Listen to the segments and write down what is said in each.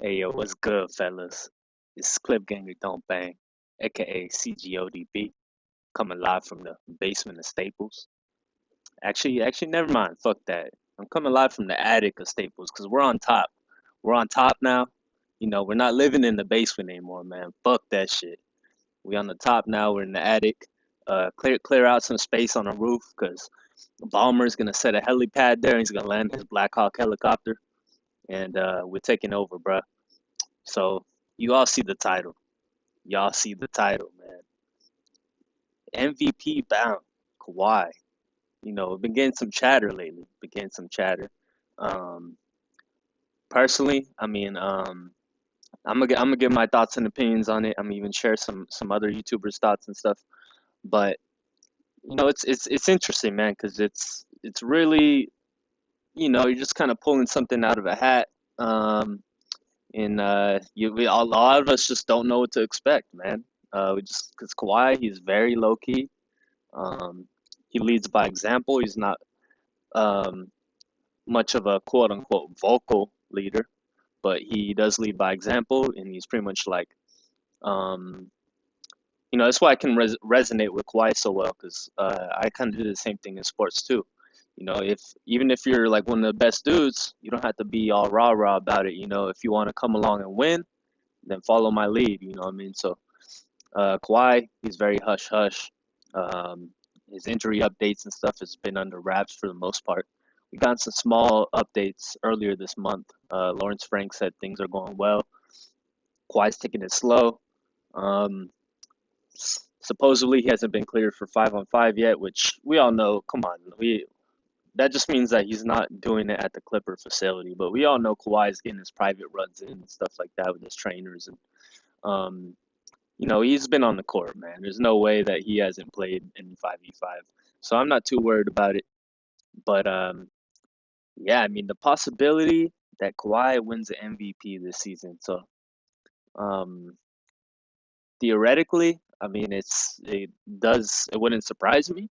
Hey yo, what's good, fellas? It's Clip Ganger Don't Bang, aka CGODB, coming live from the basement of Staples. Actually, never mind. Fuck that. I'm coming live from the attic of Staples because we're on top. We're on top now. We're not living in the basement anymore, man. Fuck that shit. We on the top now. We're in the attic. Clear out some space on the roof because Ballmer's gonna set a helipad there. He's gonna land his Black Hawk helicopter, and we're taking over, bruh. So you all see the title. Y'all see the title, man. MVP bound. Kawhi. Been getting some chatter lately. Been getting some chatter. Um, Personally, I'm gonna give my thoughts and opinions on it. I'm gonna even share some other YouTubers' thoughts and stuff. But it's interesting, man, because it's really you're just kind of pulling something out of a hat. And a lot of us just don't know what to expect, man. We just because Kawhi, he's very low key. Um, he leads by example. He's not um, much of a quote unquote vocal leader, but he does lead by example, and he's pretty much like, um, that's why I can resonate with Kawhi so well because I kind of do the same thing in sports too. If even if you're like one of the best dudes, you don't have to be all rah rah about it. If you want to come along and win, then follow my lead. You know what I mean? So Kawhi, he's very hush hush. Um, his injury updates and stuff has been under wraps for the most part. We got some small updates earlier this month. Lawrence Frank said things are going well. Kawhi's taking it slow. Um, Supposedly he hasn't been cleared for 5-on-5 yet, which we all know. Come on, we that just means that he's not doing it at the Clipper facility. But we all know Kawhi's getting his private runs in and stuff like that with his trainers and um, he's been on the court, man. There's no way that he hasn't played in 5v5. So I'm not too worried about it. But yeah, I mean the possibility that Kawhi wins the MVP this season. So um, theoretically, I mean it wouldn't surprise me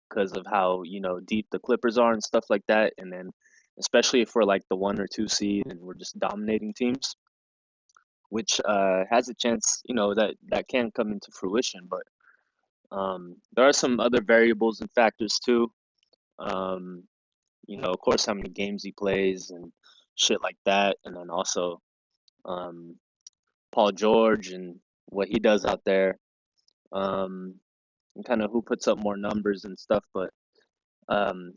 because of how deep the Clippers are and stuff like that. And then especially if we're like the 1 or 2 seed and we're just dominating teams, which has a chance, that can come into fruition. But there are some other variables and factors too. Um, of course, how many games he plays and shit like that, and then also um, Paul George and what he does out there, and kind of who puts up more numbers and stuff. But um,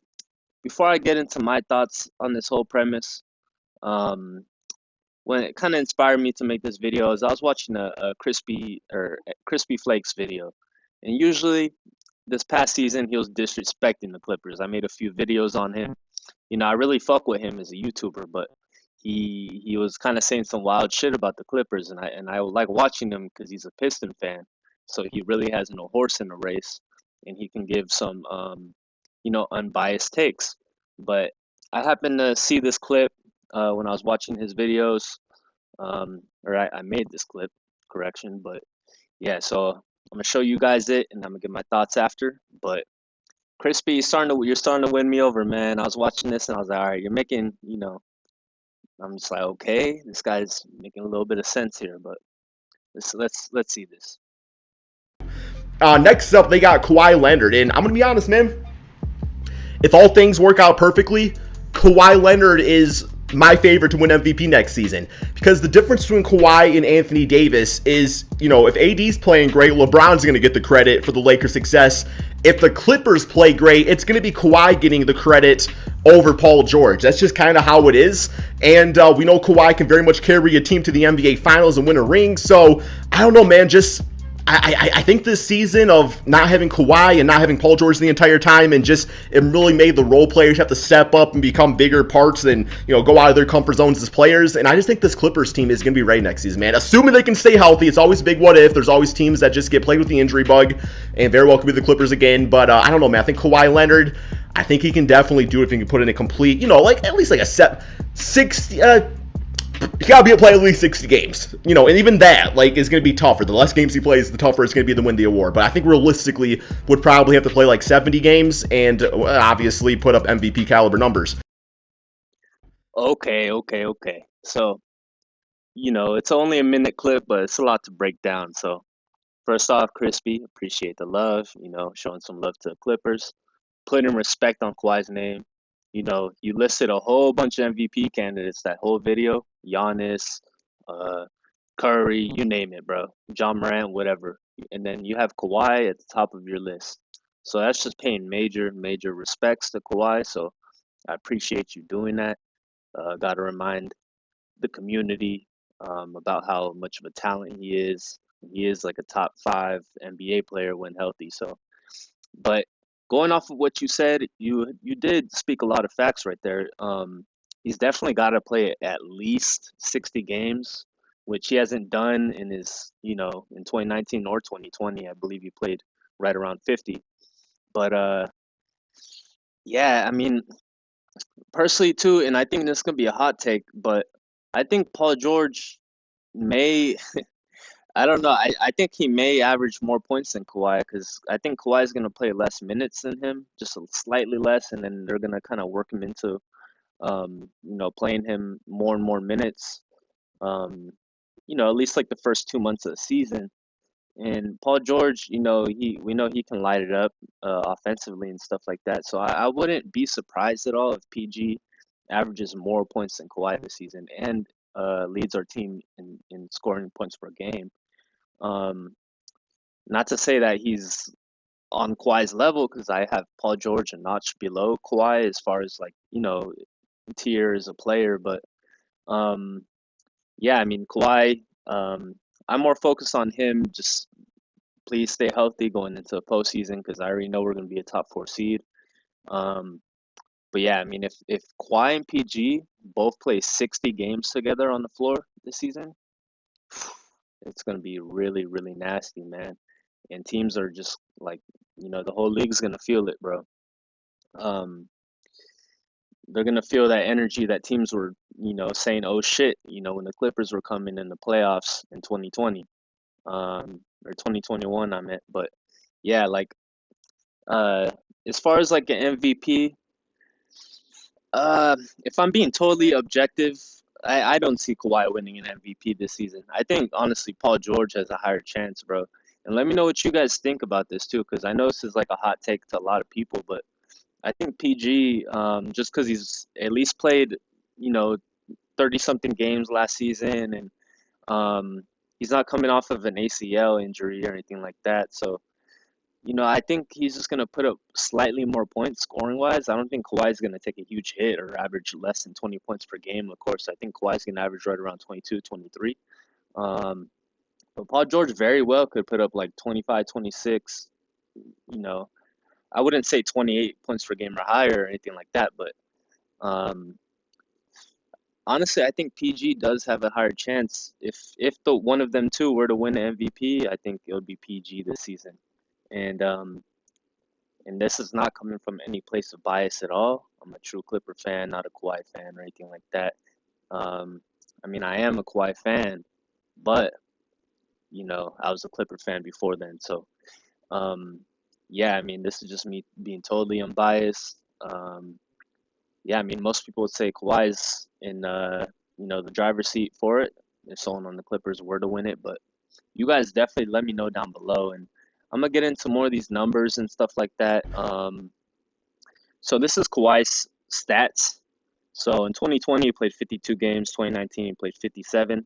before I get into my thoughts on this whole premise, um, when it kind of inspired me to make this video is I was watching a Crispy Flakes video, and usually this past season he was disrespecting the Clippers. I made a few videos on him. I really fuck with him as a YouTuber, but he was kind of saying some wild shit about the Clippers, and I like watching him because he's a Piston fan, so he really has no horse in the race, and he can give some unbiased takes. But I happened to see this clip when I was watching his videos, or I made this clip, correction, but yeah, so I'm gonna show you guys it, and I'm gonna give my thoughts after, but. Crispy, you're starting to win me over, man. I was watching this and I was like, all right, you're making, I'm just like, okay, this guy's making a little bit of sense here, but let's see this. Next up, they got Kawhi Leonard, and I'm gonna be honest, man. If all things work out perfectly, Kawhi Leonard is my favorite to win MVP next season. Because the difference between Kawhi and Anthony Davis is, if AD's playing great, LeBron's going to get the credit for the Lakers' success. If the Clippers play great, it's going to be Kawhi getting the credit over Paul George. That's just kind of how it is. And we know Kawhi can very much carry a team to the NBA Finals and win a ring. So, I don't know, man. I think this season of not having Kawhi and not having Paul George the entire time, and just it really made the role players have to step up and become bigger parts and go out of their comfort zones as players. And I just think this Clippers team is going to be ready next season, man. Assuming they can stay healthy. It's always a big what if. There's always teams that just get played with the injury bug, and very well could be the Clippers again. But I don't know, man. I think Kawhi Leonard, I think he can definitely do it if he can put in a complete, like at least like a 60. You gotta be able to play at least 60 games, and even that, is gonna be tougher. The less games he plays, the tougher it's gonna be to win the award. But I think realistically, would probably have to play like 70 games and obviously put up MVP caliber numbers. Okay. So It's only a minute clip, but it's a lot to break down. So first off, Crispy, appreciate the love, showing some love to the Clippers, putting respect on Kawhi's name. You listed a whole bunch of MVP candidates that whole video. Giannis, uh, Curry, you name it, bro. John Morant, whatever. And then you have Kawhi at the top of your list. So that's just paying major, major respects to Kawhi. So I appreciate you doing that. Got to remind the community about how much of a talent he is. He is like a top five NBA player when healthy. So, but going off of what you said, you did speak a lot of facts right there. He's definitely got to play at least 60 games, which he hasn't done in in 2019 or 2020. I believe he played right around 50. But yeah, I mean, personally too, and I think this is gonna be a hot take, but I think Paul George may I don't know. I think he may average more points than Kawhi because I think Kawhi is going to play less minutes than him, just slightly less, and then they're going to kind of work him into, playing him more and more minutes, um, at least like the first 2 months of the season. And Paul George, we know he can light it up offensively and stuff like that. So I wouldn't be surprised at all if PG averages more points than Kawhi this season and leads our team in scoring points per game. Um, Not to say that he's on Kawhi's level because I have Paul George a notch below Kawhi as far as like, tier as a player, but um yeah, I mean Kawhi, I'm more focused on him. Just please stay healthy going into the postseason because I already know we're gonna be a top four seed. Um but yeah, I mean if Kawhi and PG both play 60 games together on the floor this season, it's gonna be really, really nasty, man. And teams are just like, the whole league's gonna feel it, bro. Um, they're gonna feel that energy that teams were, saying, "Oh shit," when the Clippers were coming in the playoffs in 2020, or 2021, I meant. But yeah, like, uh, as far as like an MVP, if I'm being totally objective, I don't see Kawhi winning an MVP this season. I think honestly, Paul George has a higher chance, bro. And let me know what you guys think about this too, because I know this is like a hot take to a lot of people, but I think PG, just because he's at least played, 30 something games last season, and he's not coming off of an ACL injury or anything like that. So, I think he's just going to put up slightly more points scoring wise. I don't think Kawhi's going to take a huge hit or average less than 20 points per game. Of course, I think Kawhi's going to average right around 22, 23. Um, but Paul George very well could put up like 25, 26. You know, I wouldn't say 28 points per game or higher or anything like that, but um, honestly, I think PG does have a higher chance. If the one of them two were to win the MVP, I think it would be PG this season. And and this is not coming from any place of bias at all. I'm a true Clipper fan, not a Kawhi fan or anything like that. Um, I mean, I am a Kawhi fan, but I was a Clipper fan before then. So, um, yeah, I mean, this is just me being totally unbiased. Yeah, I mean, most people would say Kawhi's in the driver's seat for it if someone on the Clippers were to win it, but you guys definitely let me know down below, and I'm gonna get into more of these numbers and stuff like that. So this is Kawhi's stats. So in 2020 he played 52 games, 2019 he played 57.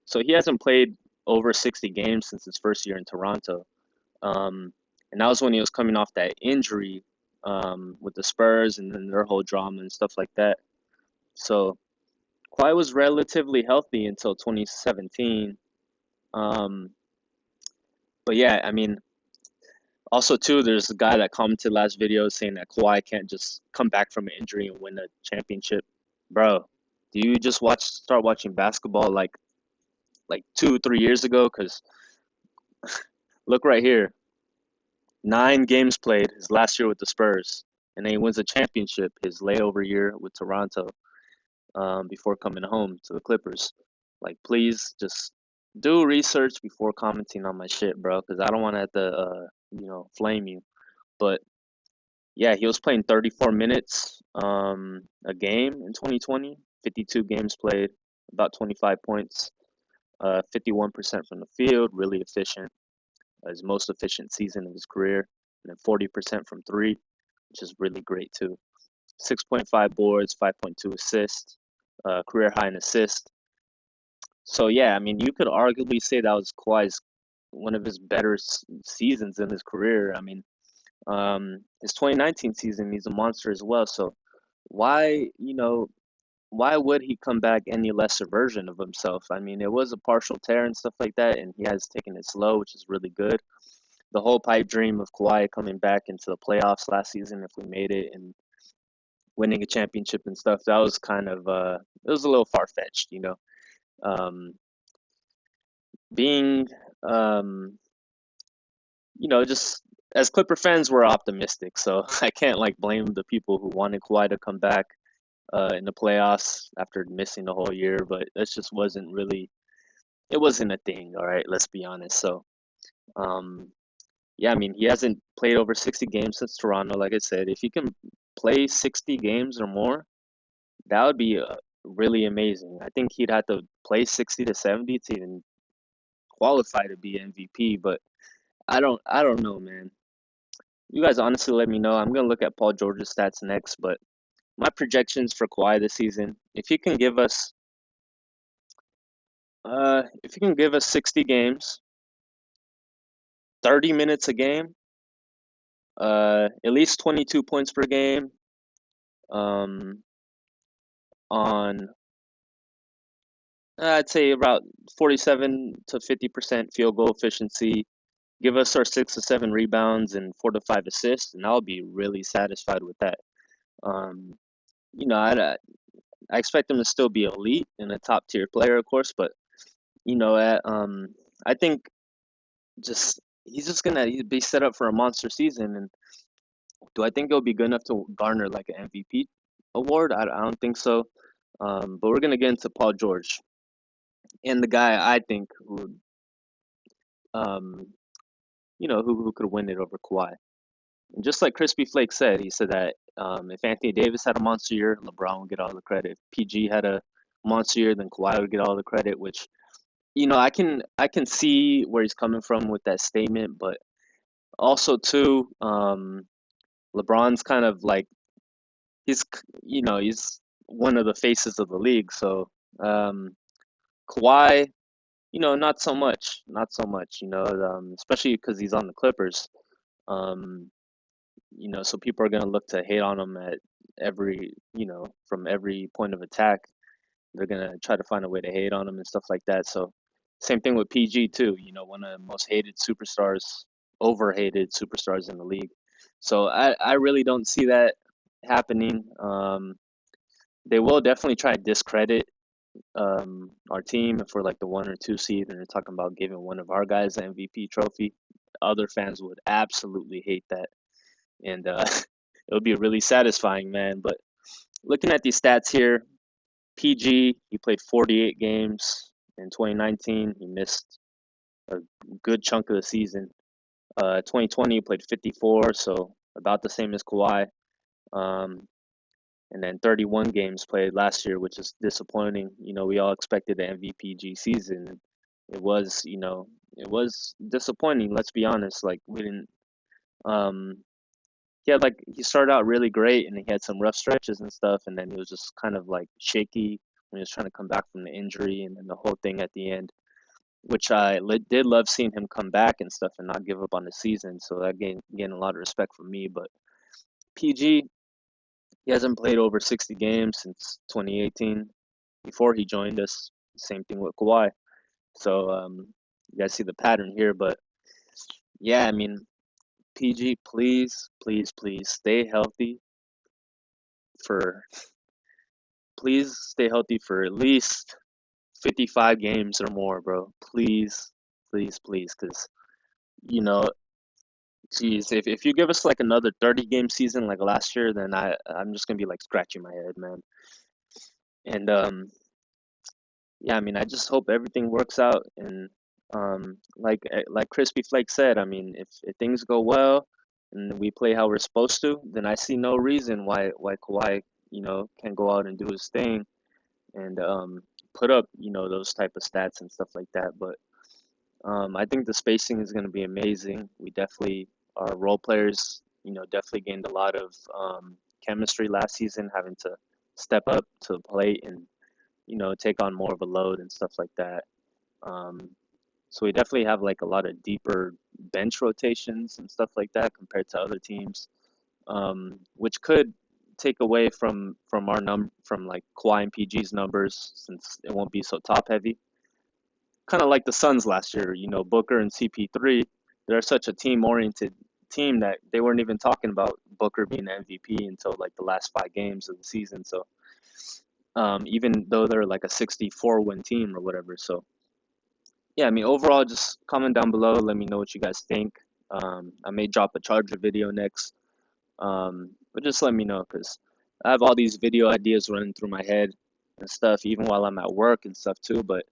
So he hasn't played over 60 games since his first year in Toronto. And that was when he was coming off that injury with the Spurs and then their whole drama and stuff like that. So Kawhi was relatively healthy until 2017. Um, but yeah, I mean, also too, there's a guy that commented last video saying that Kawhi can't just come back from an injury and win a championship. Bro, do you just start watching basketball like 2, 3 years ago? Because look right here, 9 games played his last year with the Spurs, and then he wins a championship his layover year with Toronto, before coming home to the Clippers. Like, please just do research before commenting on my shit, bro, because I don't want to have to, flame you. But yeah, he was playing 34 minutes a game in 2020, 52 games played, about 25 points. 51% from the field, really efficient. His most efficient season of his career, and then 40% from three, which is really great too. 6.5 boards, 5.2 assists, career high in assists. So yeah, I mean, you could arguably say that was Kawhi's one of his better seasons in his career. I mean, his 2019 season, he's a monster as well. So why, why would he come back any lesser version of himself? I mean, it was a partial tear and stuff like that, and he has taken it slow, which is really good. The whole pipe dream of Kawhi coming back into the playoffs last season, if we made it and winning a championship and stuff, that was kind of it was a little far fetched, Um, being just as Clipper fans, we're optimistic, so I can't like blame the people who wanted Kawhi to come back in the playoffs after missing the whole year, but that just wasn't really it wasn't a thing, all right, let's be honest. So, um, yeah, I mean, he hasn't played over 60 games since Toronto, like I said. If he can play 60 games or more, that would be really amazing. I think he'd have to play 60 to 70 to even qualify to be MVP, but I don't know, man. You guys honestly let me know. I'm gonna look at Paul George's stats next, but my projections for Kawhi this season, if he can give us 60 games, 30 minutes a game, at least 22 points per game, um, on I'd say about 47 to 50% field goal efficiency, give us our 6 to 7 rebounds and 4 to 5 assists, and I'll be really satisfied with that. Um, you know, I expect him to still be elite and a top tier player, of course, but I think just he's just gonna be set up for a monster season. And do I think it'll be good enough to garner like an MVP award? I don't think so. But we're gonna get into Paul George and the guy I think who um who could win it over Kawhi. And just like Crispy Flake said, he said that if Anthony Davis had a monster year, LeBron would get all the credit. If PG had a monster year, then Kawhi would get all the credit. Which I can see where he's coming from with that statement, but also too, LeBron's kind of like he's one of the faces of the league. So um, Kawhi, not so much, not so much. Especially because he's on the Clippers. Um, so people are gonna look to hate on him at from every point of attack. They're gonna try to find a way to hate on him and stuff like that. So same thing with PG too. One of the most hated superstars, over hated superstars in the league. So I really don't see that happening. They will definitely try to discredit our team if we're like the 1 or 2 seed and they're talking about giving one of our guys the MVP trophy. Other fans would absolutely hate that, and it would be really satisfying, man. But looking at these stats here, PG, he played 48 games in 2019. He missed a good chunk of the season. 2020, he played 54, so about the same as Kawhi. Um, and then 31 games played last year, which is disappointing. We all expected the MVPG season. It was disappointing. Let's be honest. Like we didn't. Um, he started out really great, and he had some rough stretches and stuff, and then he was just kind of like shaky when he was trying to come back from the injury, and then the whole thing at the end, which did love seeing him come back and stuff and not give up on the season. So that gained a lot of respect from me. But PG, he hasn't played over 60 games since 2018 before he joined us. Same thing with Kawhi. So you guys see the pattern here. But yeah, I mean, PG, please, please, please for stay healthy for at least 55 games or more, bro. Please, please, please, because you know, geez, if you give us like another 30 game season like last year, then I'm just gonna be like scratching my head, man. And yeah, I mean, I just hope everything works out. And like Crispy Flake said, I mean, if things go well and we play how we're supposed to, then I see no reason why Kawhi, can go out and do his thing and put up, those type of stats and stuff like that. But I think the spacing is going to be amazing. We definitely, our role players, definitely gained a lot of chemistry last season, having to step up to the plate and, take on more of a load and stuff like that. Um, so we definitely have like a lot of deeper bench rotations and stuff like that compared to other teams, which could take away from our from like Kawhi and PG's numbers since it won't be so top heavy. Kind of like the Suns last year, Booker and CP3. They're such a team oriented team that they weren't even talking about Booker being the MVP until like the last 5 games of the season. So even though they're like a 64 win team or whatever. So yeah, I mean, overall, just comment down below. Let me know what you guys think. I may drop a Charger video next, but just let me know because I have all these video ideas running through my head and stuff, even while I'm at work and stuff too. But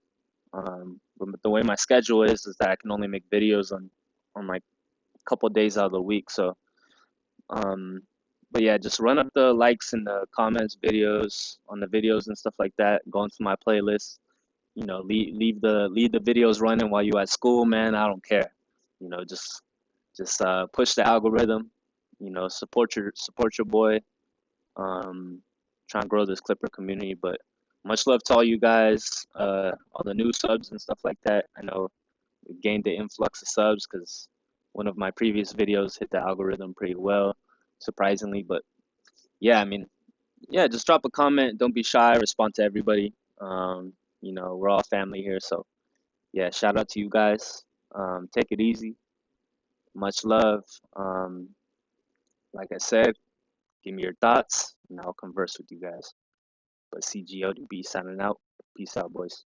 the way my schedule is that I can only make videos on like a couple of days out of the week. So, um, but yeah, just run up the likes and the comments, videos on the videos and stuff like that. Go into my playlist. Leave the videos running while you at school, man. I don't care. Just push the algorithm. Support your boy. Um, Trying to grow this Clipper community. But much love to all you guys, all the new subs and stuff like that. I know we gained the influx of subs because one of my previous videos hit the algorithm pretty well, surprisingly. But yeah, I mean, yeah, just drop a comment. Don't be shy. Respond to everybody. We're all family here, so yeah, shout out to you guys. Take it easy. Much love. Like I said, give me your thoughts, and I'll converse with you guys. But CGODB signing out. Peace out, boys.